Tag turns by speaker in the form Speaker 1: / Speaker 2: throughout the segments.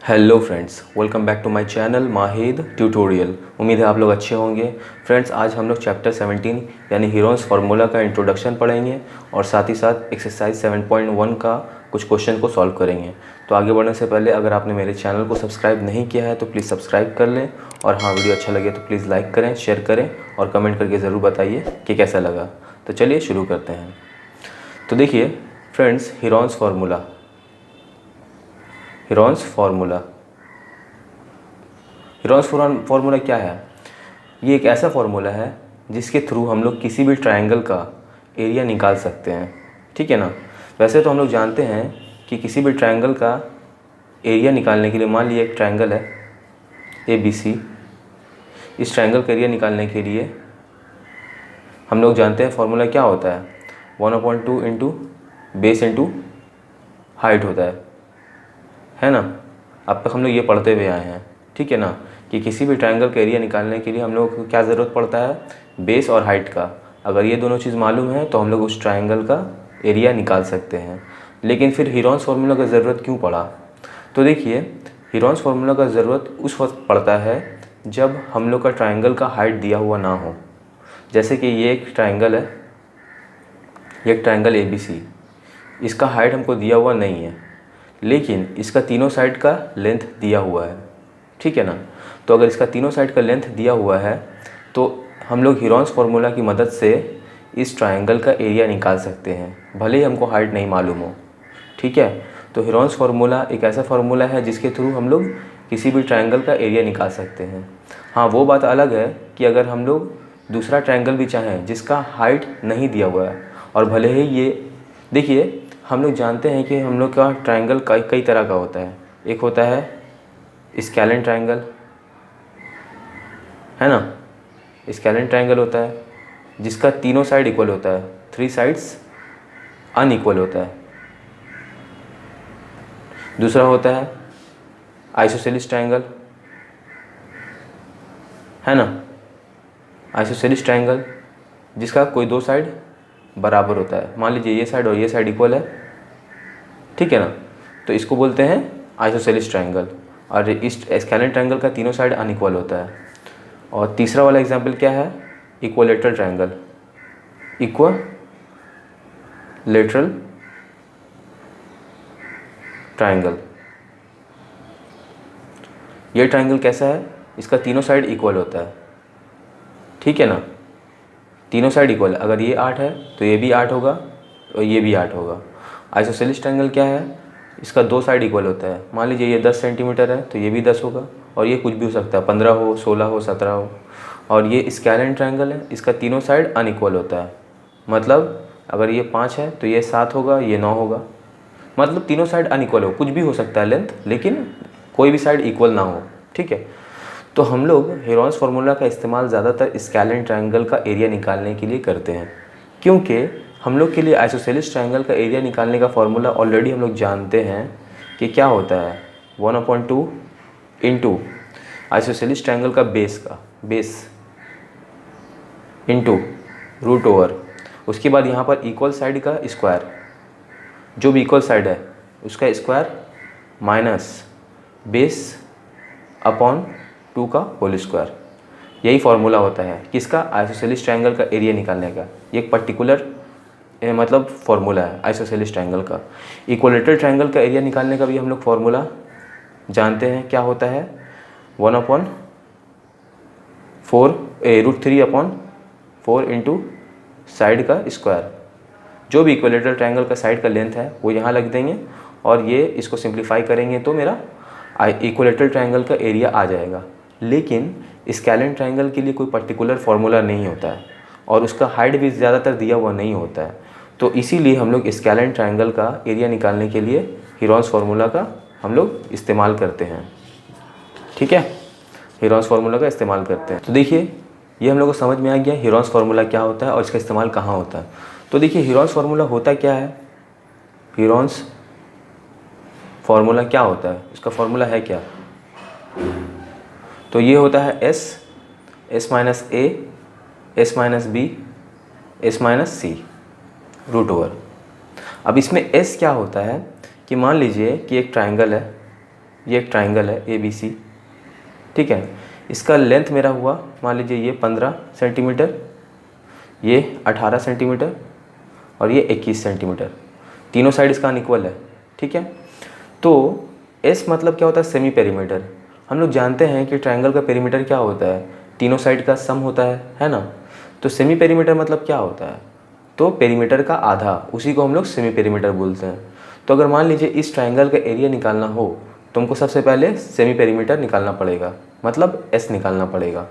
Speaker 1: Hello friends, welcome back to my channel Mahid tutorial. उम्मीद है आप लोग अच्छे होंगे। फ्रेंड्स, आज हम लोग चैप्टर 17 यानी हीरोन्स फार्मूला का इंट्रोडक्शन पढ़ेंगे और साथ ही साथ एक्सरसाइज 7.1 का कुछ क्वेश्चन को सॉल्व करेंगे। तो आगे बढ़ने से पहले अगर आपने मेरे चैनल को सब्सक्राइब नहीं किया है तो प्लीज़ सब्सक्राइब कर लें, और हाँ, वीडियो अच्छा लगे तो प्लीज़ लाइक करें, शेयर करें और कमेंट करके ज़रूर बताइए कि कैसा लगा। तो चलिए शुरू करते हैं। तो देखिए फ्रेंड्स, हीरोन्स फार्मूला फार्मूला क्या है? ये एक ऐसा फार्मूला है जिसके थ्रू हम लोग किसी भी ट्रायंगल का एरिया निकाल सकते हैं। ठीक है ना। वैसे तो हम लोग जानते हैं कि किसी भी ट्रायंगल का एरिया निकालने के लिए, मान लीजिए एक ट्रायंगल है ABC, इस ट्रायंगल का एरिया निकालने के लिए हम लोग जानते हैं फार्मूला क्या होता है, 1/2 इंटू बेस इंटू हाइट होता है ना। अब तक हम लोग ये पढ़ते हुए आए हैं, ठीक है ना, कि किसी भी ट्रायंगल का एरिया निकालने के लिए हम लोग को क्या ज़रूरत पड़ता है, बेस और हाइट का। अगर ये दोनों चीज़ मालूम है तो हम लोग उस ट्रायंगल का एरिया निकाल सकते हैं। लेकिन फिर हीरोन्स फार्मूला का ज़रूरत क्यों पड़ा? तो देखिए, हीरोन्स फार्मूला का ज़रूरत उस वक्त पड़ता है जब हम लोग का ट्रायंगल का हाइट दिया हुआ ना हो। जैसे कि ये एक ट्रायंगल है, ये एक ट्रायंगल ABC, इसका हाइट हमको दिया हुआ नहीं है, लेकिन इसका तीनों साइड का लेंथ दिया हुआ है। ठीक है ना। तो अगर इसका तीनों साइड का लेंथ दिया हुआ है तो हम लोग हीरोन्स फार्मूला की मदद से इस ट्रायंगल का एरिया निकाल सकते हैं, भले ही हमको हाइट नहीं मालूम हो। ठीक है। तो हीरोन्स फार्मूला एक ऐसा फार्मूला है जिसके थ्रू हम लोग किसी भी ट्रायंगल का एरिया निकाल सकते हैं। हाँ, वो बात अलग है कि अगर हम लोग दूसरा ट्रायंगल भी चाहें जिसका हाइट नहीं दिया हुआ है, और भले ही ये देखिए, हम लोग जानते हैं कि हम लोग का ट्रायंगल कई तरह का होता है। एक होता है स्केलेन ट्रायंगल, है ना। स्केलेन ट्रायंगल होता है जिसका तीनों साइड इक्वल होता है, 3 साइड्स अनइक्वल होता है। दूसरा होता है आइसोसेलिस ट्रायंगल, है ना। आइसोसेलिस ट्रायंगल जिसका कोई 2 साइड बराबर होता है। मान लीजिए ये साइड और ये साइड इक्वल है, ठीक है ना, तो इसको बोलते हैं आइसोसेलिस ट्रायंगल। और इस स्केलेन ट्रायंगल का तीनों साइड अनइक्वल होता है। और तीसरा वाला एग्जांपल क्या है, इक्विलेटरल ट्रायंगल। इक्विलेटरल ट्रायंगल, ये ट्रायंगल कैसा है, इसका तीनों साइड इक्वल होता है। ठीक है ना, तीनों साइड इक्वल है। अगर ये 8 है तो ये भी 8 होगा और ये भी 8 होगा। आइसोसेलिस ट्रायंगल क्या है, इसका 2 साइड इक्वल होता है। मान लीजिए ये 10 सेंटीमीटर है तो ये भी 10 होगा, और ये कुछ भी हो सकता है, 15 हो, 16 हो, 17 हो। और ये स्केलेन ट्रायंगल है, इसका तीनों साइड अनइक्वल होता है। मतलब अगर ये 5 है तो ये 7 होगा, ये 9 होगा। मतलब तीनों साइड अनइक्वल हो, कुछ भी हो सकता है लेंथ, लेकिन कोई भी साइड इक्वल ना हो। ठीक है। तो हम लोग हीरोन्स फार्मूला का इस्तेमाल ज़्यादातर स्केलेन ट्रायंगल का एरिया निकालने के लिए करते हैं, क्योंकि हम लोग के लिए आइसोसेलिस ट्रायंगल का एरिया निकालने का फार्मूला ऑलरेडी हम लोग जानते हैं कि क्या होता है, 1/2 इंटू आइसोसेलिस ट्रायंगल का बेस इंटू रूट ओवर, उसके बाद यहाँ पर इक्वल साइड का स्क्वायर, जो भी इक्वल साइड है उसका स्क्वायर, माइनस बेस अपॉन 2 का होल स्क्वायर। यही फार्मूला होता है किसका, आइसोसेलिस ट्रायंगल का एरिया निकालने का। ये एक पर्टिकुलर मतलब फार्मूला है आइसोसेलिस ट्रायंगल का। इक्विलेटरल ट्रायंगल का एरिया निकालने का भी हम लोग फार्मूला जानते हैं, क्या होता है, 1/4 इंटू साइड का स्क्वायर। जो भी इक्विलेटरल ट्रायंगल का साइड का लेंथ है वो यहाँ लग देंगे, और ये इसको सिंप्लीफाई करेंगे तो मेरा इक्विलेटरल ट्रायंगल का एरिया आ जाएगा। लेकिन स्केलेन ट्रायंगल के लिए कोई पर्टिकुलर फार्मूला नहीं होता है, और उसका हाइट भी ज़्यादातर दिया हुआ नहीं होता है। तो इसीलिए हम लोग स्केलेन ट्रायंगल का एरिया निकालने के लिए हीरोन्स फार्मूला का हम लोग इस्तेमाल करते हैं। ठीक है, हीरोन्स फार्मूला का इस्तेमाल करते हैं। तो देखिए, ये हम लोग को समझ में आ गया हीरोन्स फार्मूला क्या होता है और इसका इस्तेमाल कहाँ होता है। तो देखिए, हीरोन्स फार्मूला होता क्या है, हीरोन्स फार्मूला क्या होता है, इसका फार्मूला है क्या, तो ये होता है S minus A, S minus B, S minus C root over. अब इसमें S क्या होता है कि मान लीजिए कि एक ट्रायंगल है, ये एक ट्राइंगल है ABC, ठीक है। इसका लेंथ मेरा हुआ मान लीजिए ये 15 सेंटीमीटर, ये 18 सेंटीमीटर और ये 21 सेंटीमीटर। तीनों साइड इसका अनइक्वल है, ठीक है। तो S मतलब क्या होता है, सेमी पेरीमीटर। हम लोग जानते हैं कि ट्राइंगल का पेरीमीटर क्या होता है, तीनों साइड का सम होता है ना। तो सेमी पेरीमीटर मतलब क्या होता है, तो पेरीमीटर का आधा, उसी को हम लोग सेमी पेरीमीटर बोलते हैं। तो अगर मान लीजिए इस ट्राइंगल का एरिया निकालना हो तो हमको सबसे पहले सेमी पेरीमीटर निकालना पड़ेगा, मतलब S निकालना पड़ेगा,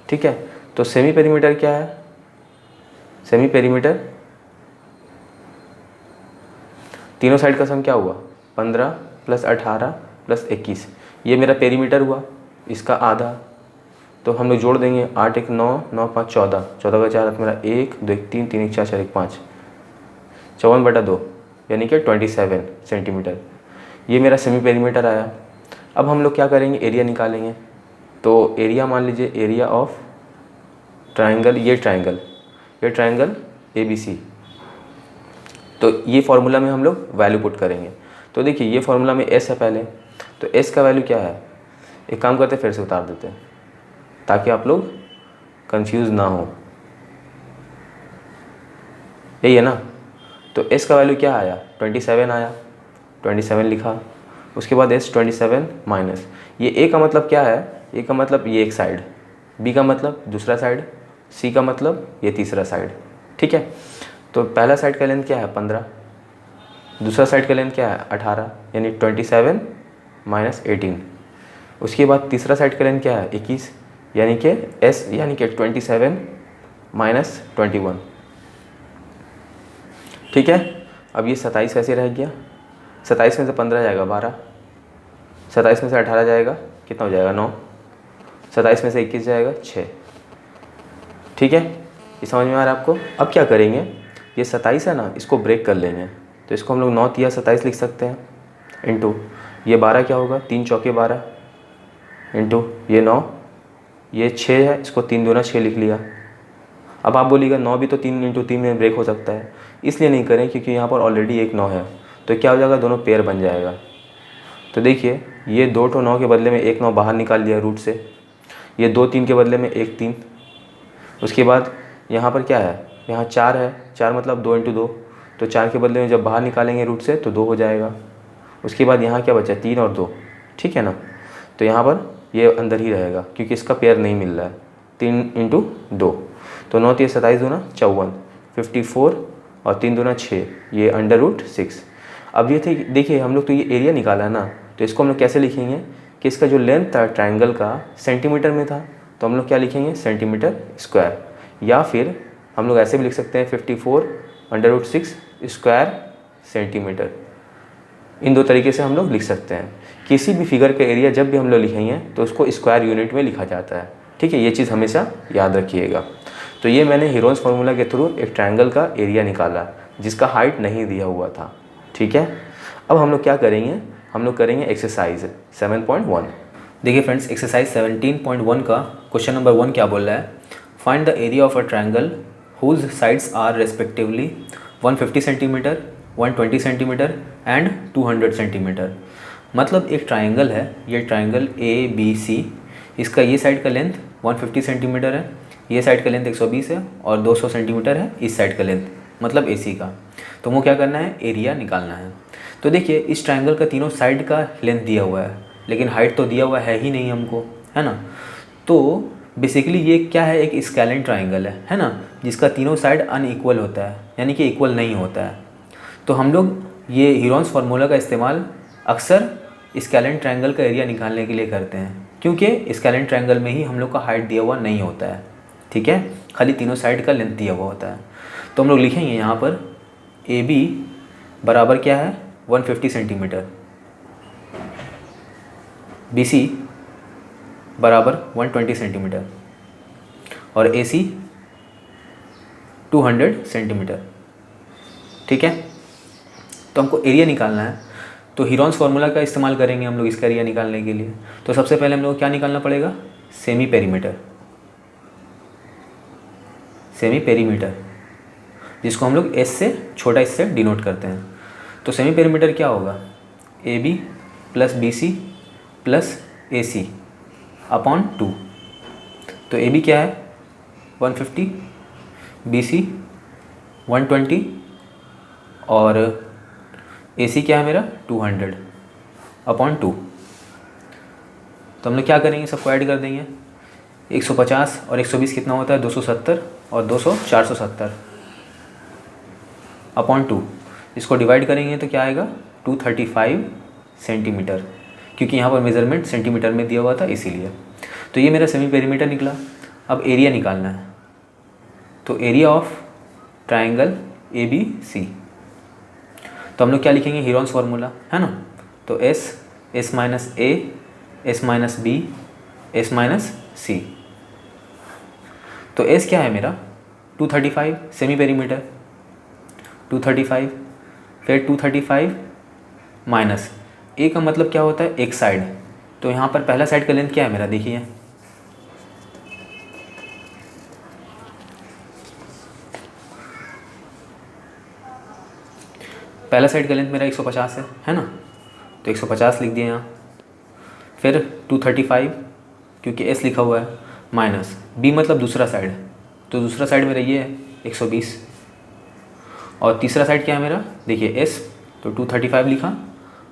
Speaker 1: ठीक है। तो सेमी पेरीमीटर क्या है, सेमी पेरीमीटर तीनों साइड का सम क्या हुआ, 15 + 18 + 21, ये मेरा पेरीमीटर हुआ, इसका आधा। तो हम लोग जोड़ देंगे, 8 1 9, 9 5 14, 14 का 4 मेरा 1 2 1 3, 3 1 4 4 1 5, 54/2 यानी कि 27 सेंटीमीटर। ये मेरा सेमी पेरीमीटर आया। अब हम लोग क्या करेंगे, एरिया निकालेंगे। तो एरिया मान लीजिए एरिया ऑफ ट्राइंगल, ये ट्राइंगल ABC। तो ये फार्मूला में हम लोग वैल्यू पुट करेंगे। तो देखिए ये फार्मूला में S है पहले, तो S का वैल्यू क्या है, एक काम करते फिर से उतार देते हैं ताकि आप लोग कंफ्यूज ना हो। यही है ना। तो S का वैल्यू क्या आया, 27 आया, 27 लिखा। उसके बाद S 27 माइनस, ये A का मतलब क्या है, A का मतलब ये एक साइड, B का मतलब दूसरा साइड, C का मतलब ये तीसरा साइड, ठीक है। तो पहला साइड का लेंथ क्या है 15, दूसरा साइड का लेंथ क्या है 18, यानी 27 माइनस 18। उसके बाद तीसरा साइड का लेंथ क्या है 21, यानी कि S यानी कि 27 माइनस 21, ठीक है। अब ये 27 कैसे रह गया, 27 में से 15 जाएगा 12, 27 में से 18 जाएगा कितना हो जाएगा 9, 27 में से 21 जाएगा 6, ठीक है। ये समझ में आ रहा है आपको। अब क्या करेंगे, ये 27 है ना, इसको ब्रेक कर लेंगे। तो इसको हम लोग 9 तिया 27 लिख सकते हैं, इंटू ये 12 क्या होगा, 3 चौके 12, इंटू ये 9, ये 6 है, इसको 3 दूना 6 लिख लिया। अब आप बोलिएगा 9 भी तो 3 × 3 में ब्रेक हो सकता है, इसलिए नहीं करें क्योंकि यहाँ पर ऑलरेडी एक 9 है। तो क्या हो जाएगा, दोनों पेयर बन जाएगा। तो देखिए ये 2 ठो 9 के बदले में एक 9 बाहर निकाल लिया रूट से, ये 2 3 के बदले में एक 3। उसके बाद यहाँ पर क्या है, यहाँ 4 है, 4 मतलब 2 × 2, तो 4 के बदले में जब बाहर निकालेंगे रूट से तो 2 हो जाएगा। उसके बाद यहाँ क्या बचा, 3 और 2, ठीक है ना। तो यहाँ पर ये अंदर ही रहेगा क्योंकि इसका पेयर नहीं मिल रहा है, 3 × 2, तो 9 3 27 दूना 54, 54 और 3 दूना 6, ये √6। अब ये थे, देखिए हम लोग तो ये एरिया निकाला है ना, तो इसको हम लोग कैसे लिखेंगे कि इसका जो लेंथ था ट्राइंगल का सेंटीमीटर में था, तो हम लोग क्या लिखेंगे सेंटीमीटर स्क्वायर, या फिर हम लोग ऐसे भी लिख सकते हैं 54 √6 स्क्वायर सेंटीमीटर। इन दो तरीके से हम लोग लिख सकते हैं। किसी भी फिगर का एरिया जब भी हम लोग लिखेंगे तो उसको स्क्वायर यूनिट में लिखा जाता है, ठीक है। ये चीज़ हमेशा याद रखिएगा। तो ये मैंने हीरोन्स फार्मूला के थ्रू एक ट्रायंगल का एरिया निकाला जिसका हाइट नहीं दिया हुआ था, ठीक है। अब हम लोग क्या करेंगे, हम लोग करेंगे एक्सरसाइज 7.1। देखिए फ्रेंड्स, एक्सरसाइज 17.1 का क्वेश्चन नंबर 1 क्या बोल रहा है, find the area of a triangle whose sides are respectively 150 centimetre, 120 centimetre and 200 centimetre. मतलब एक ट्रायंगल है, ये ट्रायंगल ABC, इसका ये साइड का लेंथ 150 सेंटीमीटर है, ये साइड का लेंथ 120 है और 200 सेंटीमीटर है इस साइड का लेंथ, मतलब AC का। तो वो क्या करना है, एरिया निकालना है। तो देखिए इस ट्रायंगल का तीनों साइड का लेंथ दिया हुआ है, लेकिन हाइट तो दिया हुआ है ही नहीं हमको, है ना। तो बेसिकली ये क्या है, एक स्केलेन ट्रायंगल है ना, जिसका तीनों साइड अनइक्वल होता है, यानी कि इक्वल नहीं होता है। तो हम लोग ये हीरोन्स फार्मूला का इस्तेमाल अक्सर स्केलेन ट्रायंगल का एरिया निकालने के लिए करते हैं, क्योंकि स्केलेन ट्रायंगल में ही हम लोग का हाइट दिया हुआ नहीं होता है, ठीक है, खाली तीनों साइड का लेंथ दिया हुआ होता है। तो हम लोग लिखेंगे यहाँ पर AB बराबर क्या है 150 सेंटीमीटर, BC बराबर 120 सेंटीमीटर और AC 200 सेंटीमीटर, ठीक है। तो हमको एरिया निकालना है, तो हीरोन्स फार्मूला का इस्तेमाल करेंगे हम लोग इसका एरिया निकालने के लिए। तो सबसे पहले हम लोग क्या निकालना पड़ेगा, सेमी पेरीमीटर, जिसको हम लोग S से छोटा इससे डिनोट करते हैं। तो सेमी पेरीमीटर क्या होगा, AB + BC plus AC upon 2। तो AB क्या है 150, BC 120 और AC क्या है मेरा 200 अपॉन 2। तो हम लोग क्या करेंगे, सबको ऐड कर देंगे। 150 और 120 कितना होता है 270 और 200 470 अपॉन 2। इसको डिवाइड करेंगे तो क्या आएगा 235 सेंटीमीटर, क्योंकि यहाँ पर मेज़रमेंट सेंटीमीटर में दिया हुआ था इसीलिए। तो ये मेरा सेमी पेरीमीटर निकला। अब एरिया निकालना है, तो एरिया ऑफ ट्राइंगल ABC। तो हम लोग क्या लिखेंगे, हीरोन्स फार्मूला है ना। तो S minus A, S minus B, S minus C। तो S क्या है मेरा 235 सेमी पेरीमीटर 235, फिर 235 माइनस A का मतलब क्या होता है एक साइड। तो यहाँ पर पहला साइड का लेंथ क्या है मेरा, देखिए पहला साइड का लेंथ मेरा 150 है ना। तो 150 लिख दिए यहाँ। फिर 235 क्योंकि S लिखा हुआ है, माइनस B मतलब दूसरा साइड, तो दूसरा साइड मेरा ये है 120। और तीसरा साइड क्या है मेरा, देखिए S, तो 235 लिखा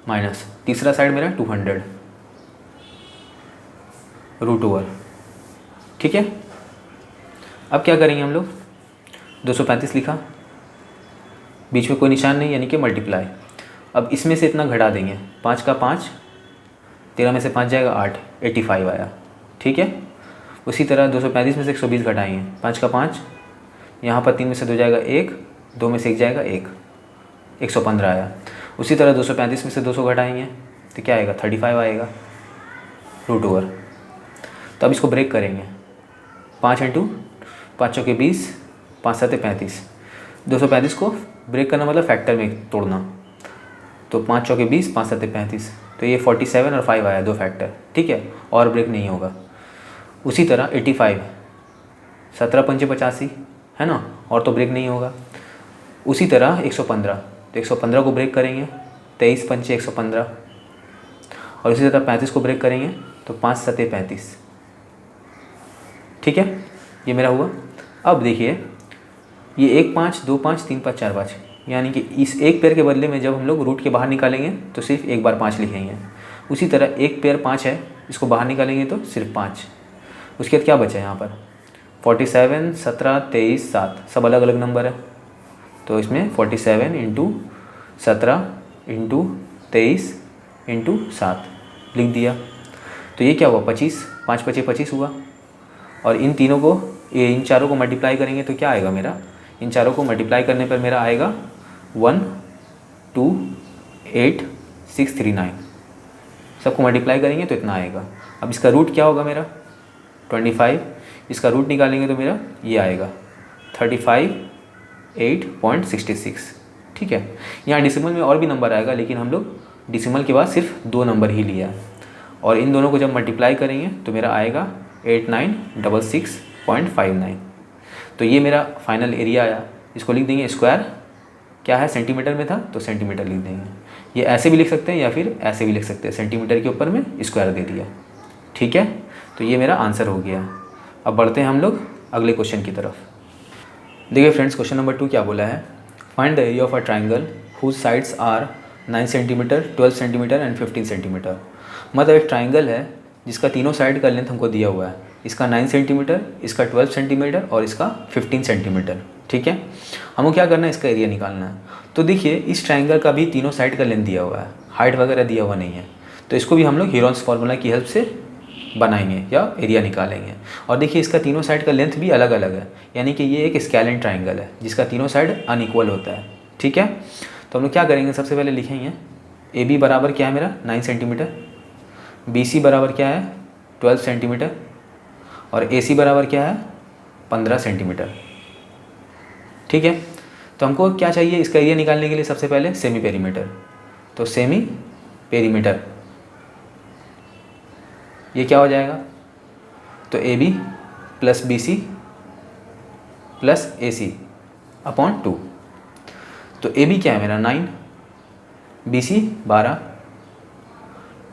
Speaker 1: माइनस तीसरा साइड मेरा 200 √/। ठीक है। अब क्या करेंगे हम लोग, 235 लिखा, बीच में कोई निशान नहीं यानी कि मल्टीप्लाई। अब इसमें से इतना घटा देंगे, 5 का 5, 13 में से 5 जाएगा 8, 85 आया। ठीक है। उसी तरह 235 में से 120 घटाएंगे, 5 का 5, यहाँ पर 3 में से 2 जाएगा 1, 2 में से 1 जाएगा 1, 115 आया। उसी तरह 235 में से 200 घटाएंगे तो क्या आएगा 35 आएगा √/। तो अब इसको ब्रेक करेंगे, 5 × 5 चौके 20, 5 7 35। 235 को ब्रेक करना मतलब फैक्टर में तोड़ना, तो 5 चौके 20, 5 7 35। तो ये 47 और 5 आया, 2 फैक्टर। ठीक है, और ब्रेक नहीं होगा। उसी तरह 85, 17 पंचे 85 है ना, और तो ब्रेक नहीं होगा। उसी तरह 115, तो 115 को ब्रेक करेंगे, 23 पंचे 115। और इसी तरह 35 को ब्रेक करेंगे तो 5 7 35। ठीक है, ये मेरा हुआ। अब देखिए ये 1 5 2 5 3 5 4 5, यानी कि इस एक पेयर के बदले में जब हम लोग रूट के बाहर निकालेंगे तो सिर्फ एक बार 5 लिखेंगे। उसी तरह एक पेयर 5 है, इसको बाहर निकालेंगे तो सिर्फ 5। उसके बाद क्या बचा यहाँ पर 47 17 23 7, सब अलग अलग नंबर है। तो इसमें 47 × 17 × 23 × 7 लिख दिया। तो ये क्या हुआ 25, 5 5 25 हुआ। और इन तीनों को इन चारों को मल्टीप्लाई करेंगे तो क्या आएगा मेरा, इन चारों को मल्टीप्लाई करने पर मेरा आएगा 128,639। सबको मल्टीप्लाई करेंगे तो इतना आएगा। अब इसका रूट क्या होगा मेरा 25, इसका रूट निकालेंगे तो मेरा ये आएगा 35.866। ठीक है। यहाँ डिसिमल में और भी नंबर आएगा, लेकिन हम लोग डिसिमल के बाद सिर्फ 2 नंबर ही लिया है। और इन दोनों को जब मल्टीप्लाई करेंगे तो मेरा आएगा 8966.59। तो ये मेरा फाइनल एरिया आया। इसको लिख देंगे स्क्वायर, क्या है सेंटीमीटर में था तो सेंटीमीटर लिख देंगे। ये ऐसे भी लिख सकते हैं या फिर ऐसे भी लिख सकते हैं, सेंटीमीटर के ऊपर में स्क्वायर दे दिया। ठीक है, तो ये मेरा आंसर हो गया। अब बढ़ते हैं हम लोग अगले क्वेश्चन की तरफ। देखिए फ्रेंड्स, क्वेश्चन नंबर 2 क्या बोला है, find the area of a triangle whose sides are 9 centimetre 12 centimetre and 15 centimetre. मतलब एक ट्राइंगल है जिसका तीनों साइड का लेंथ हमको दिया हुआ है, इसका 9 सेंटीमीटर, इसका 12 सेंटीमीटर और इसका 15 सेंटीमीटर। ठीक है, हमको क्या करना है, इसका एरिया निकालना है। तो देखिए इस ट्राइंगल का भी तीनों साइड का लेंथ दिया हुआ है, हाइट वगैरह दिया हुआ नहीं है, तो इसको भी हम लोग हीरोन्स फार्मूला की हेल्प से बनाएंगे या एरिया निकालेंगे। और देखिए इसका तीनों साइड का लेंथ भी अलग अलग है, यानी कि ये एक स्केलेन ट्राइंगल है जिसका तीनों साइड अनइक्वल होता है। ठीक है, तो हम लोग क्या करेंगे, सबसे पहले लिखेंगे AB बराबर क्या है मेरा 9 सेंटीमीटर, BC बराबर क्या है 12 सेंटीमीटर और AC बराबर क्या है 15 सेंटीमीटर। ठीक है, तो हमको क्या चाहिए इसका एरिया निकालने के लिए, सबसे पहले सेमी पेरीमीटर। तो सेमी पेरीमीटर ये क्या हो जाएगा, तो AB plus BC plus AC upon 2। तो AB क्या है मेरा 9, BC 12,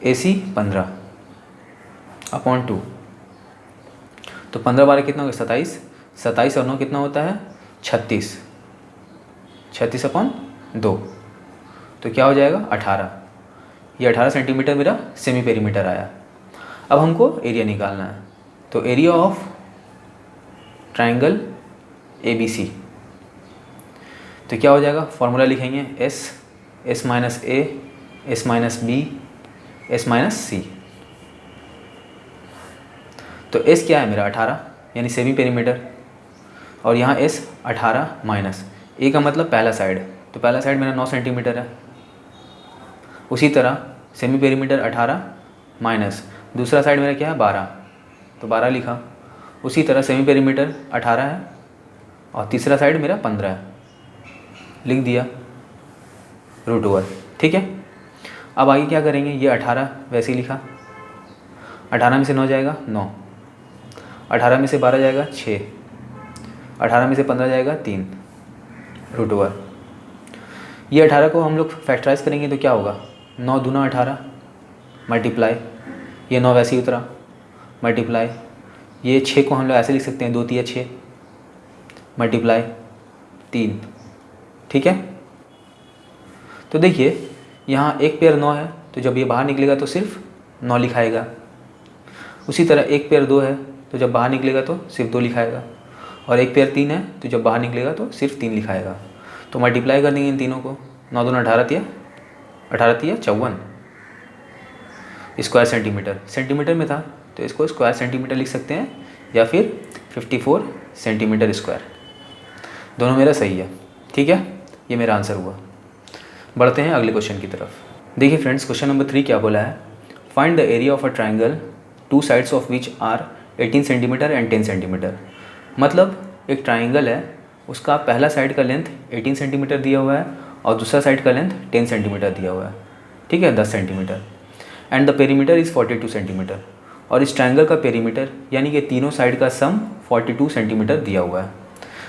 Speaker 1: AC 15,
Speaker 2: अपॉन 2। तो 15 12 कितना होगा 27, 27 और 9 कितना होता है 36, 36 अपॉन 2, तो क्या हो जाएगा 18। ये 18 सेंटीमीटर मेरा सेमी पेरीमीटर आया। अब हमको एरिया निकालना है, तो एरिया ऑफ ट्रायंगल ABC, तो क्या हो जाएगा, फॉर्मूला लिखेंगे S minus A, S minus B, S minus C। तो S क्या है मेरा 18 यानी सेमी पेरीमीटर, और यहाँ S 18 माइनस A का मतलब पहला साइड, तो पहला साइड मेरा 9 सेंटीमीटर है। उसी तरह सेमी पेरीमीटर 18 माइनस दूसरा साइड मेरा क्या है 12, तो 12 लिखा। उसी तरह सेमी पेरीमीटर 18 है और तीसरा साइड मेरा 15 है, लिख दिया √1। ठीक है, अब आगे क्या करेंगे, ये 18 वैसे ही लिखा, 18 में से 9 जाएगा 9, 18 में से 12 जाएगा 6, 18 में से 15 जाएगा 3, √1। ये 18 को हम लोग फैक्टराइज करेंगे तो क्या होगा, 9 दूना 18 मल्टीप्लाई, ये 9 वैसे ही उतरा मल्टीप्लाई, ये 6 को हम लोग ऐसे लिख सकते हैं 2 3 6 मल्टीप्लाई 3। ठीक है, तो देखिए यहाँ एक पेयर 9 है, तो जब ये बाहर निकलेगा तो सिर्फ 9 लिखाएगा। उसी तरह एक पेयर 2 है, तो जब बाहर निकलेगा तो सिर्फ 2 लिखाएगा, और एक पेयर 3 है, तो जब बाहर निकलेगा तो सिर्फ 3 लिखाएगा। तो मल्टीप्लाई कर देंगे इन तीनों को, 9 दूना 18 तिया 54 स्क्वायर सेंटीमीटर, सेंटीमीटर में था तो इसको स्क्वायर सेंटीमीटर लिख सकते हैं, या फिर 54 सेंटीमीटर स्क्वायर, दोनों मेरा सही है। ठीक है, ये मेरा आंसर हुआ। बढ़ते हैं अगले क्वेश्चन की तरफ। देखिए फ्रेंड्स, क्वेश्चन नंबर 3 क्या बोला है, find the area of a triangle 2 sides of which are 18 centimetre and 10 centimetre. मतलब एक ट्राइंगल है, उसका पहला साइड का लेंथ 18 सेंटीमीटर दिया हुआ है और दूसरा साइड का लेंथ 10 सेंटीमीटर दिया हुआ है। ठीक है, 10 centimetre, and the perimeter is 42 centimetre, और इस ट्राइंगल का पेरीमीटर यानी कि तीनों साइड का सम 42 सेंटीमीटर दिया हुआ है।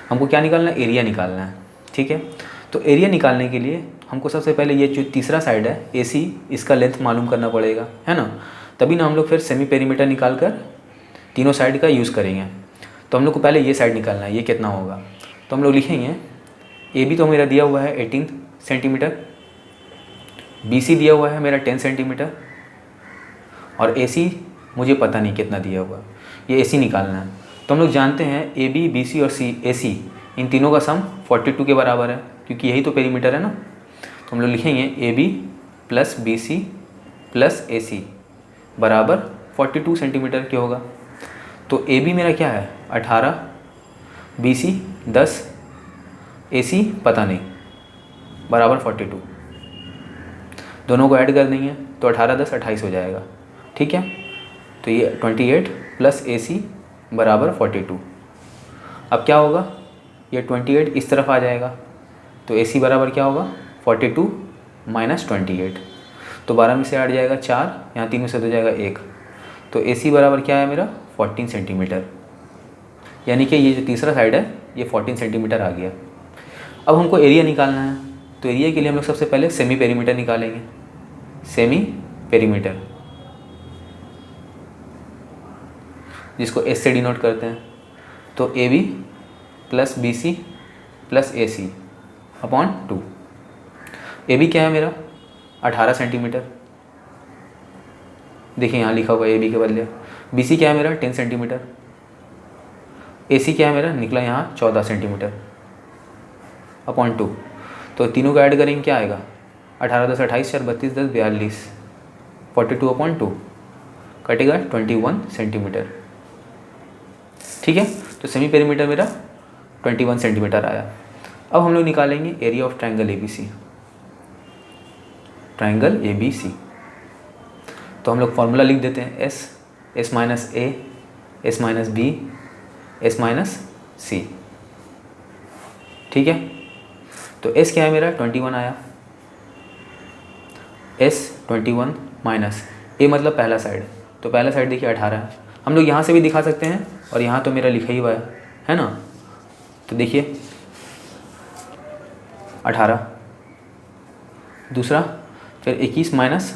Speaker 2: हमको क्या निकालना है, एरिया निकालना है। ठीक है, तो एरिया निकालने के लिए हमको सबसे पहले ये जो तीसरा साइड है AC, इसका लेंथ मालूम करना पड़ेगा, है ना, तभी ना हम लोग फिर सेमी पेरीमीटर निकाल कर तीनों साइड का यूज़ करेंगे। तो हम लोग को पहले ये साइड निकालना है, ये कितना होगा, तो हम लोग लिखेंगे AB तो मेरा दिया हुआ है 18 सेंटीमीटर, BC दिया हुआ है मेरा 10 सेंटीमीटर, और AC मुझे पता नहीं कितना दिया हुआ, ये AC निकालना है। तो हम लोग जानते हैं AB, BC और AC इन तीनों का सम 42 के बराबर है, क्योंकि यही तो पेरीमीटर है ना। तो हम लोग लिखेंगे AB plus BC plus AC बराबर 42 सेंटीमीटर के होगा। तो AB मेरा क्या है 18, BC 10, AC पता नहीं, बराबर 42। दोनों को ऐड कर देंगे तो 18 10 28 हो जाएगा। ठीक है, तो ये 28 प्लस AC बराबर 42। अब क्या होगा, ये 28 इस तरफ आ जाएगा, तो AC बराबर क्या होगा 42 माइनस 28, तो 12 में से 8 जाएगा 4, यहाँ 3 में से 2 जाएगा 1, तो AC बराबर क्या है मेरा 14 सेंटीमीटर, यानी कि ये जो तीसरा साइड है ये 14 सेंटीमीटर आ गया। अब हमको एरिया निकालना है, तो एरिया के लिए हम लोग सबसे पहले सेमी पेरीमीटर निकालेंगे। सेमी पेरीमीटर जिसको S से डिनोट करते हैं, तो AB plus BC plus AC upon 2। AB क्या है मेरा 18 सेंटीमीटर, देखिए यहाँ लिखा हुआ है AB के बदले। BC क्या है मेरा 10 सेंटीमीटर, AC क्या है मेरा निकला यहाँ 14 सेंटीमीटर अपॉन 2। तो तीनों को ऐड करेंगे क्या आएगा 18 10 28 4 32 10 42, 42 अपॉन 2 कटेगा 21 सेंटीमीटर। ठीक है, तो सेमी पेरीमीटर मेरा 21 सेंटीमीटर आया। अब हम लोग निकालेंगे area of triangle ABC। Triangle ABC, तो हम लोग फॉर्मूला लिख देते हैं S minus A, S minus B, S minus C। ठीक है, तो S क्या है मेरा 21 आया, S 21 माइनस A मतलब पहला साइड, तो पहला साइड देखिए 18 है। हम लोग यहाँ से भी दिखा सकते हैं, और यहाँ तो मेरा लिखा ही हुआ है ना, तो देखिए 18, दूसरा फिर 21 माइनस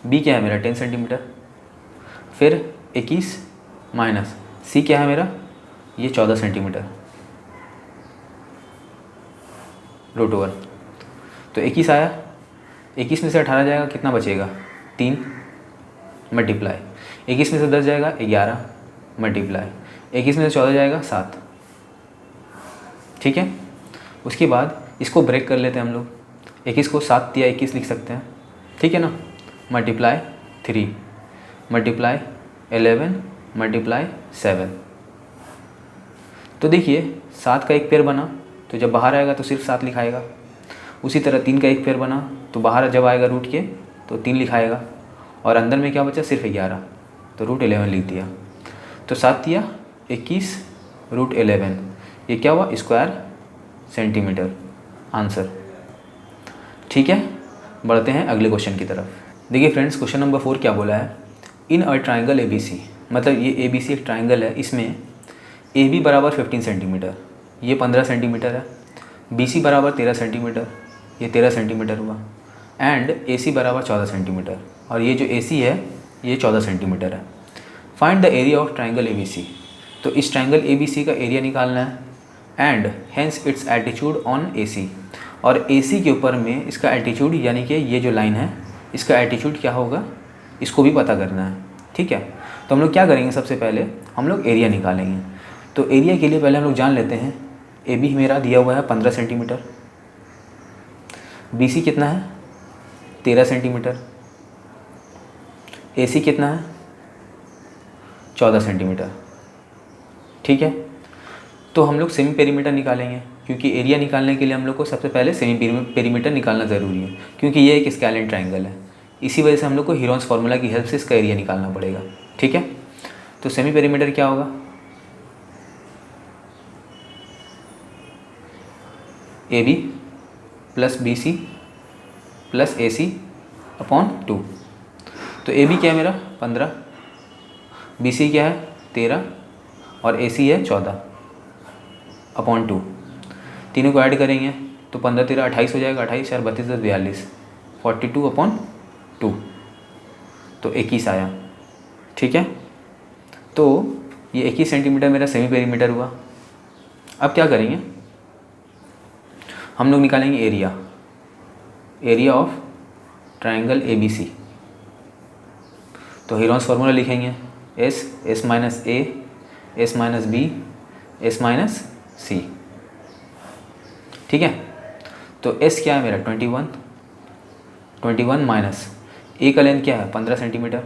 Speaker 2: B क्या है मेरा 10 सेंटीमीटर, फिर 21 माइनस सी क्या है मेरा, ये 14 सेंटीमीटर √। तो 21 आया, 21 में से 18 जाएगा, कितना बचेगा 3 मल्टीप्लाई, 21 में से 10 जाएगा 11 मल्टीप्लाई, 21 में से 14 जाएगा 7। ठीक है, उसके बाद इसको ब्रेक कर लेते हैं हम लोग, 21 को 7 या 21 लिख सकते हैं, ठीक है ना। Multiply 3 multiply 11 multiply 7। तो देखिए 7 का एक पेयर बना, तो जब बाहर आएगा तो सिर्फ 7 लिखाएगा। उसी तरह 3 का एक पेयर बना, तो बाहर जब आएगा रूट के तो 3 लिखाएगा, और अंदर में क्या बचा सिर्फ 11, तो √11 लिख दिया। तो 7 या 21 √11, ये क्या हुआ स्क्वायर सेंटीमीटर आंसर। ठीक है, बढ़ते हैं अगले क्वेश्चन की तरफ। देखिए फ्रेंड्स, क्वेश्चन नंबर 4 क्या बोला है, इन अ ट्राइंगल ABC, मतलब ये ABC एक ट्राइंगल है, इसमें AB बराबर 15 सेंटीमीटर, ये 15 सेंटीमीटर है, BC बराबर 13 सेंटीमीटर, ये 13 सेंटीमीटर हुआ, एंड AC बराबर 14 सेंटीमीटर, और ये जो AC है ये 14 सेंटीमीटर है। Find the area of triangle ABC, तो इस ट्राइंगल ABC का एरिया निकालना है, and hence it's altitude on AC, और AC के ऊपर में इसका एल्टीट्यूड, यानी कि ये जो लाइन है इसका एल्टीट्यूड क्या होगा, इसको भी पता करना है। ठीक है, तो हम लोग क्या करेंगे, सबसे पहले हम लोग एरिया निकालेंगे। तो एरिया के लिए पहले हम लोग जान लेते हैं, AB मेरा दिया हुआ है 15 सेंटीमीटर, BC कितना है 13 सेंटीमीटर, AC कितना है 14 सेंटीमीटर। ठीक है, तो हम लोग सेमी पेरीमीटर निकालेंगे, क्योंकि एरिया निकालने के लिए हम लोग को सबसे पहले सेमी पेरीमीटर निकालना ज़रूरी है, क्योंकि ये एक स्केलेन ट्राइंगल है। इसी वजह से हम लोग को हीरोन्स फार्मूला की हेल्प से इसका एरिया निकालना पड़ेगा। ठीक है, तो सेमी पेरीमीटर क्या होगा, AB plus BC plus AC upon 2। तो AB क्या है मेरा 15, BC क्या है 13, और AC है 14 अपॉन 2। तीनों को ऐड करेंगे तो 15 13 28 हो जाएगा, 28 4 32 10 42, 42 अपॉन 2, तो 21 आया। ठीक है, तो ये 21 सेंटीमीटर मेरा सेमी पेरीमीटर हुआ। अब क्या करेंगे, हम लोग निकालेंगे एरिया ऑफ ट्राइंगल ABC। तो हीरोन्स फार्मूला लिखेंगे, S minus A, S minus B, S minus C। ठीक है, तो S क्या है मेरा 21 माइनस A का लेंथ क्या है 15 सेंटीमीटर,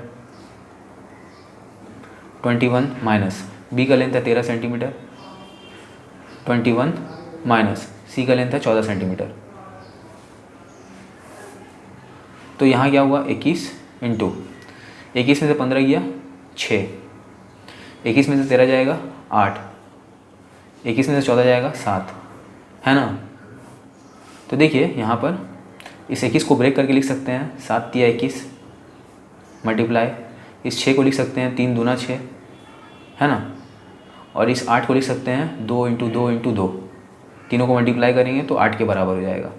Speaker 2: 21 माइनस B का लेंथ है 13 सेंटीमीटर, 21 माइनस C का लेंथ है 14 सेंटीमीटर। तो यहाँ क्या हुआ 21 इंटू 21 में से 15 गया 6, 21 में से 13 जाएगा 8, 21 में से 14 जाएगा 7, है ना। तो देखिए यहाँ पर इस 21 को ब्रेक करके लिख सकते हैं, 7 या 21 मल्टीप्लाई, इस 6 को लिख सकते हैं 3 दूना 6, है ना, और इस 8 को लिख सकते हैं 2 इंटू 2 इंटू 2, तीनों को मल्टीप्लाई करेंगे तो 8 के बराबर हो जाएगा,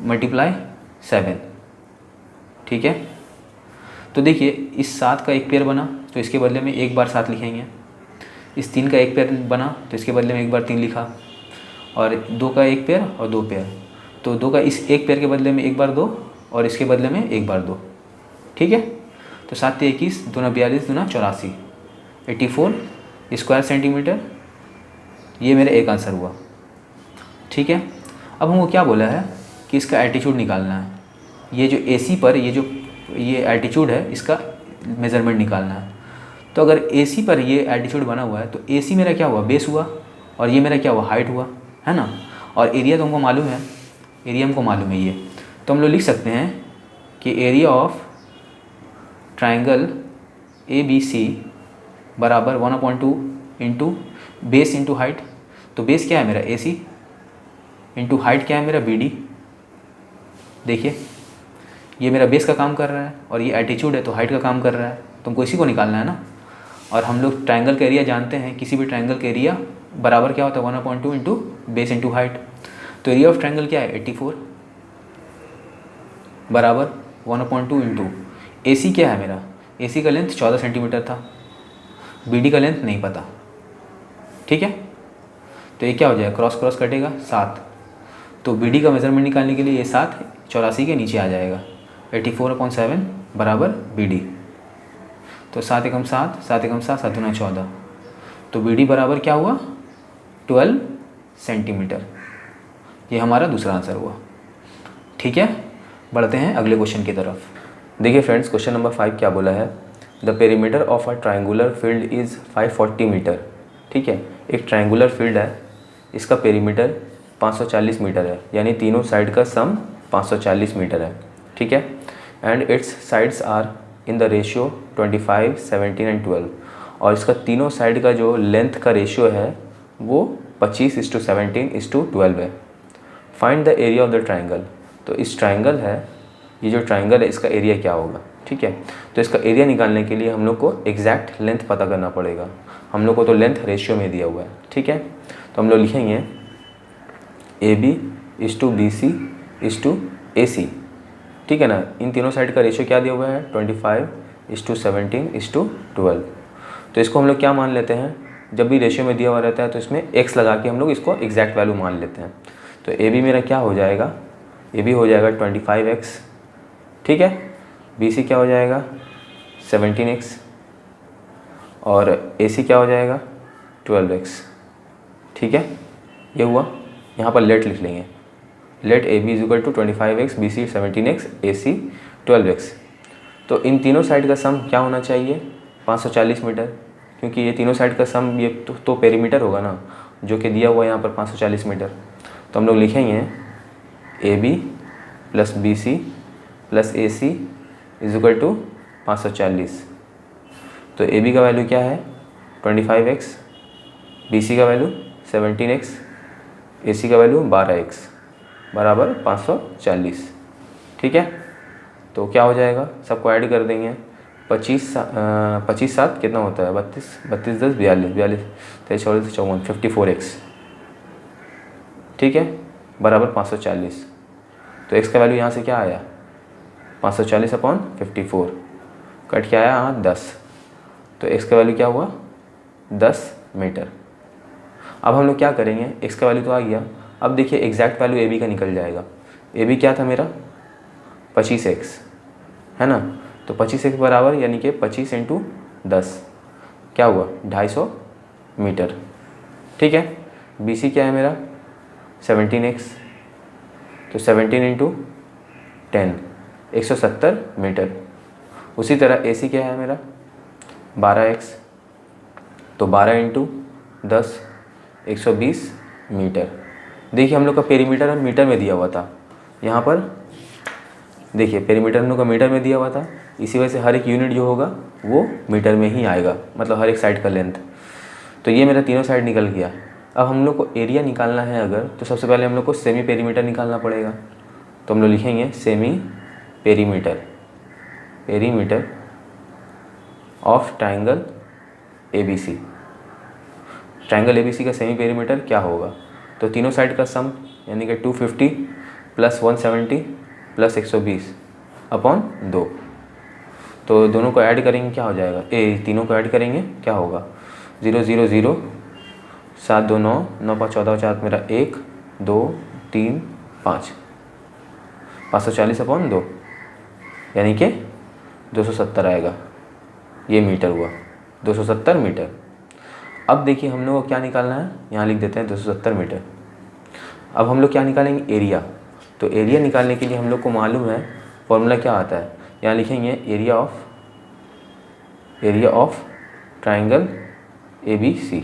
Speaker 2: मल्टीप्लाई 7। ठीक है, तो देखिए इस 7 का एक पेयर बना तो इसके बदले में एक बार 7 लिखेंगे, इस 3 का एक पेयर बना तो इसके बदले में एक बार 3 लिखा, और 2 का एक पेयर और 2 पेयर, तो 2 का इस एक पेयर के बदले में एक बार 2 और इसके बदले में एक बार 2। ठीक है, तो 7 या 21 दूना 42 दूना 84, 84 स्क्वायर सेंटीमीटर, ये मेरा एक आंसर हुआ। ठीक है, अब हमको क्या बोला है कि इसका एल्टीट्यूड निकालना है, ये जो AC पर ये एल्टीट्यूड है इसका मेज़रमेंट निकालना है। तो अगर AC पर ये एल्टीट्यूड बना हुआ है तो AC मेरा क्या हुआ बेस हुआ, और ये मेरा क्या हुआ हाइट हुआ, है ना, और एरिया तो हमको मालूम है, एरिया हमको मालूम है ये, तो हम लोग लिख सकते हैं कि एरिया ऑफ ट्राइंगल ABC बराबर 1/2 इंटू बेस इंटू हाइट। तो बेस क्या है मेरा AC इंटू हाइट क्या है मेरा BD। देखिए ये मेरा बेस का काम कर रहा है और ये एल्टीट्यूड है तो हाइट का काम कर रहा है, तो हमको इसी को निकालना है ना। और हम लोग ट्राइंगल का एरिया जानते हैं, किसी भी ट्राइंगल का एरिया बराबर क्या होता है 1/2 इंटू बेस इंटू हाइट। तो एरिया ऑफ ट्राइंगल क्या है 84 बराबर 1/2 इंटू AC क्या है मेरा, AC का लेंथ 14 सेंटीमीटर था, BD का लेंथ नहीं पता, ठीक है। तो ये क्या हो जाएगा, क्रॉस क्रॉस कटेगा 7, तो BD का मेज़रमेंट निकालने के लिए ये 7 84 के नीचे आ जाएगा, 84/7 बराबर BD। तो 7 एकम 7, 7 एकम 7, 7 दूना 14, तो BD बराबर क्या हुआ 12 सेंटीमीटर। ये हमारा दूसरा आंसर हुआ, ठीक है। बढ़ते हैं अगले क्वेश्चन की तरफ।
Speaker 1: देखिए फ्रेंड्स, क्वेश्चन नंबर 5 क्या बोला है, the perimeter of a triangular field is 540 metre. ठीक है, एक ट्राइंगुलर फील्ड है, इसका पेरीमीटर 540 मीटर है, यानी तीनों साइड का सम 540 मीटर है, ठीक है। And its sides are in the ratio 25, 17 and 12, और इसका तीनों साइड का जो लेंथ का रेशियो है वो 25:17:12 है। Find the area of the triangle. तो इस ट्राइंगल है, ये जो ट्राइंगल है इसका एरिया क्या होगा, ठीक है। तो इसका एरिया निकालने के लिए हम लोग को एग्जैक्ट लेंथ पता करना पड़ेगा। हम लोग को तो लेंथ रेशियो में दिया हुआ है, ठीक है। तो हम लोग लिखेंगे AB = BC = AC, ठीक है ना। इन तीनों साइड का रेशियो क्या दिया हुआ है 25:17:12। तो इसको हम लोग क्या मान लेते हैं, जब भी रेशियो में दिया हुआ रहता है तो इसमें x लगा के हम लोग इसको एग्जैक्ट वैल्यू मान लेते हैं। तो AB मेरा क्या हो जाएगा, AB हो जाएगा 25x, ठीक है। BC क्या हो जाएगा 17x, और AC क्या हो जाएगा 12x, ठीक है। ये हुआ, यहाँ पर लेट लिख लेंगे, late AB = 25x, BC 17x, AC 12x। तो इन तीनों साइड का सम क्या होना चाहिए 540 मीटर, क्योंकि ये तीनों साइड का सम ये तो पेरीमीटर होगा ना, जो कि दिया हुआ है यहाँ पर 540 मीटर। तो हम लोग लिखेंगे AB + BC + AC = 540। तो AB का वैल्यू क्या है 25x, BC का वैल्यू 17x, AC का वैल्यू 12x बराबर 540, ठीक है। तो क्या हो जाएगा, सबको ऐड कर देंगे, 25 7 कितना होता है 32, 32 10 42, 42 23 44 54, 54x, ठीक है, बराबर 540। तो x का वैल्यू यहाँ से क्या आया 540/54, कट क्या आया यहाँ 10। तो x का वैल्यू क्या हुआ 10 मीटर। अब हम लोग क्या करेंगे, x का वैल्यू तो आ गया, अब देखिए एग्जैक्ट वैल्यू AB का निकल जाएगा। AB क्या था मेरा 25x, है ना। तो 25x बराबर यानी कि 25 × 10 क्या हुआ 250 मीटर, ठीक है। BC क्या है मेरा 17x, तो 17 × 10 170 मीटर। उसी तरह AC क्या है मेरा 12x, तो 12 × 10 120 मीटर। देखिए हम लोग का पेरीमीटर मीटर में दिया हुआ था, यहाँ पर देखिए पेरीमीटर हम लोग का मीटर में दिया हुआ था, इसी वजह से हर एक यूनिट जो होगा वो मीटर में ही आएगा, मतलब हर एक साइड का लेंथ। तो ये मेरा तीनों साइड निकल गया। अब हम लोग को एरिया निकालना है अगर, तो सबसे पहले हम लोग को सेमी पेरीमीटर निकालना पड़ेगा। तो हम लोग लिखेंगे semi perimeter, perimeter of triangle ABC। Triangle ABC का सेमी पेरीमीटर क्या होगा, तो तीनों साइड का सम यानी कि 250 + 170 + 120/2। तो दोनों को ऐड करेंगे क्या हो जाएगा, तीनों को ऐड करेंगे क्या होगा 0 0 0 7 2 9 9 5 14 4 मेरा 1 2 3 5 540/2 यानी कि 270 आएगा। ये मीटर हुआ 270 मीटर। अब देखिए हम लोग को क्या निकालना है, यहाँ लिख देते हैं 270 मीटर। अब हम लोग क्या निकालेंगे एरिया। तो एरिया निकालने के लिए हम लोग को मालूम है फॉर्मूला क्या आता है, यहाँ लिखेंगे एरिया ऑफ ट्राइंगल ABC।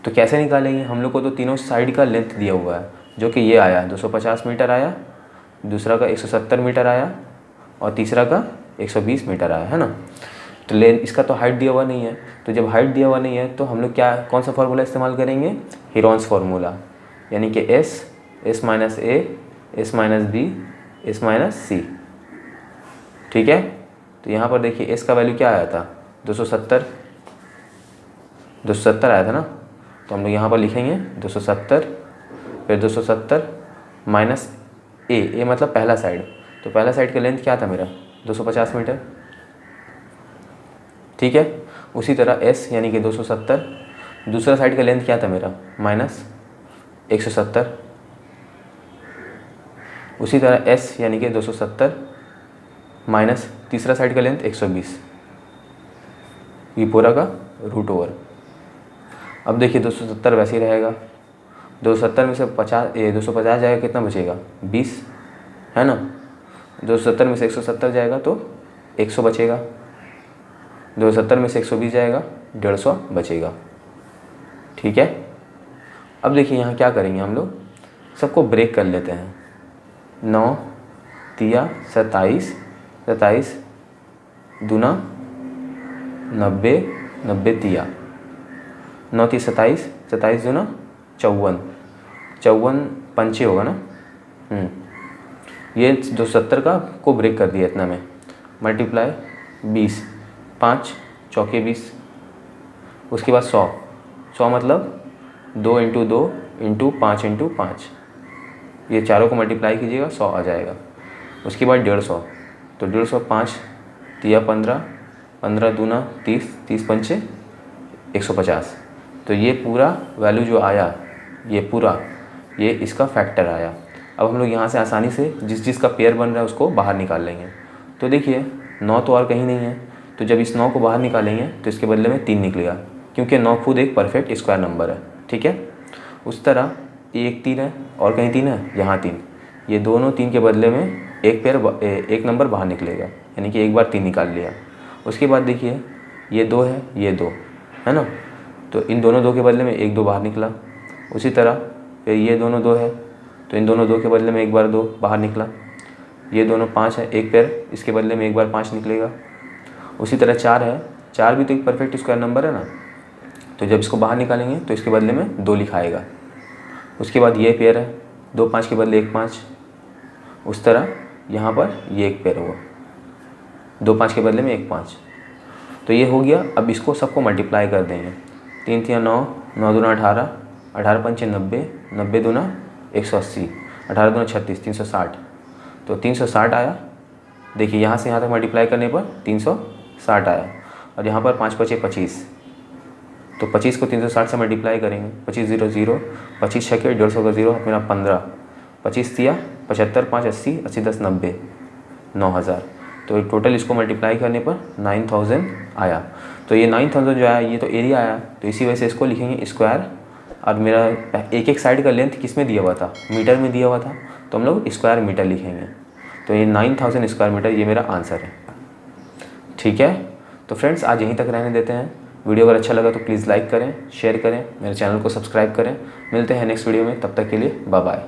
Speaker 1: तो कैसे निकालेंगे, हम लोग को तो तीनों साइड का लेंथ दिया हुआ है, जो कि ये आया 250 मीटर आया, दूसरा का 170 मीटर आया, और तीसरा का 120 मीटर आया, है ना। तो इसका तो हाइट दिया हुआ नहीं है, तो जब हाइट दिया हुआ नहीं है तो हम लोग क्या कौन सा फार्मूला इस्तेमाल करेंगे, हीरोन्स फार्मूला, यानी कि S - A S - B S - C, ठीक है। तो यहाँ पर देखिए S का वैल्यू क्या आया था 270 आया था ना। तो हम लोग यहाँ पर लिखेंगे 270, फिर 270 माइनस A मतलब पहला साइड, तो पहला साइड का लेंथ क्या था मेरा 250 मीटर, ठीक है। उसी तरह S यानी कि 270, दूसरा साइड का लेंथ क्या था मेरा -170, उसी तरह S यानी कि 270 माइनस तीसरा साइड का लेंथ 120, ये पूरा का रूट ओवर। अब देखिए 270 वैसे ही रहेगा, 270 में से 250 जाएगा, कितना बचेगा 20, है ना। 270 में से 170 जाएगा तो 100 बचेगा, 270 में से 120 जाएगा 150 बचेगा, ठीक है। अब देखिए यहाँ क्या करेंगे हम लोग, सबको ब्रेक कर लेते हैं। 9 तिया 27, 27 दूना 90, 90 तिया, 9 ती 27, 27 दूना 54, 54 पंचे होगा ना। ये 270 का को ब्रेक कर दिया इतना में, मल्टीप्लाई 20, 5 चौके 20, उसके बाद 100, 100 मतलब 2 × 2 × 5 × 5, ये चारों को मल्टीप्लाई कीजिएगा 100 आ जाएगा। उसके बाद 150, तो 150 5 तिया 15, 15 दूना 30, 30 पंचे 150, तो ये पूरा वैल्यू जो आया, ये पूरा ये इसका फैक्टर आया। अब हम लोग यहाँ से आसानी से जिस का पेयर बन रहा है उसको बाहर निकाल लेंगे। तो देखिए 9 तो और कहीं नहीं है, तो जब इस 9 को बाहर निकालेंगे तो इसके बदले में 3 निकलेगा, क्योंकि 9 खुद एक परफेक्ट स्क्वायर नंबर है, ठीक है। उस तरह ये एक 3 है और कहीं 3 है, यहाँ 3, ये दोनों 3 के बदले में एक नंबर बाहर निकलेगा, यानी कि एक बार 3 निकाल लिया। उसके बाद देखिए ये 2 है, ये 2 है ना, तो इन दोनों 2 के बदले में 1 2 बाहर निकला। उसी तरह फिर ये दोनों 2 है, तो इन दोनों 2 के बदले में एक बार 2 बाहर निकला। ये दोनों 5 है, एक पेयर इसके बदले में एक बार 5 निकलेगा। उसी तरह 4 है, 4 भी तो एक परफेक्ट स्क्वायर नंबर है ना, तो जब इसको बाहर निकालेंगे तो इसके बदले में 2 लिखाएगा। उसके बाद ये पेयर है, 2 5 के बदले 1 5, उस तरह यहाँ पर ये एक पेयर हुआ, 2 5 के बदले में 1 5, तो ये हो गया। अब इसको सबको मल्टीप्लाई कर देंगे, 3 3 9, 9 दूना 18, 18 पंचे 90, 90 दूना 180, 18 दूना 36, 360, तो 360 आया। देखिए यहाँ से यहाँ तक मल्टीप्लाई करने पर 360 आया, और यहाँ पर 5 पचे 25, तो 25 को 360 से मल्टीप्लाई करेंगे, 25 0 0, 25 छके 150 का 0 मेरा 15, 25 तिया 75, 5 80, 80 10 90, 9000, तो टोटल इसको मल्टीप्लाई करने पर 9000 आया। तो ये 9000 जो आया ये तो एरिया आया, तो इसी वजह से इसको लिखेंगे स्क्वायर। और मेरा एक साइड का लेंथ किस में दिया हुआ था, मीटर में दिया हुआ था, तो हम लोग स्क्वायर मीटर लिखेंगे। तो ये 9000 स्क्वायर मीटर ये मेरा आंसर है, ठीक है। तो फ्रेंड्स आज यहीं तक रहने देते हैं। वीडियो अगर अच्छा लगा तो प्लीज़ लाइक करें, शेयर करें, मेरे चैनल को सब्सक्राइब करें। मिलते हैं नेक्स्ट वीडियो में, तब तक के लिए बाय बाय।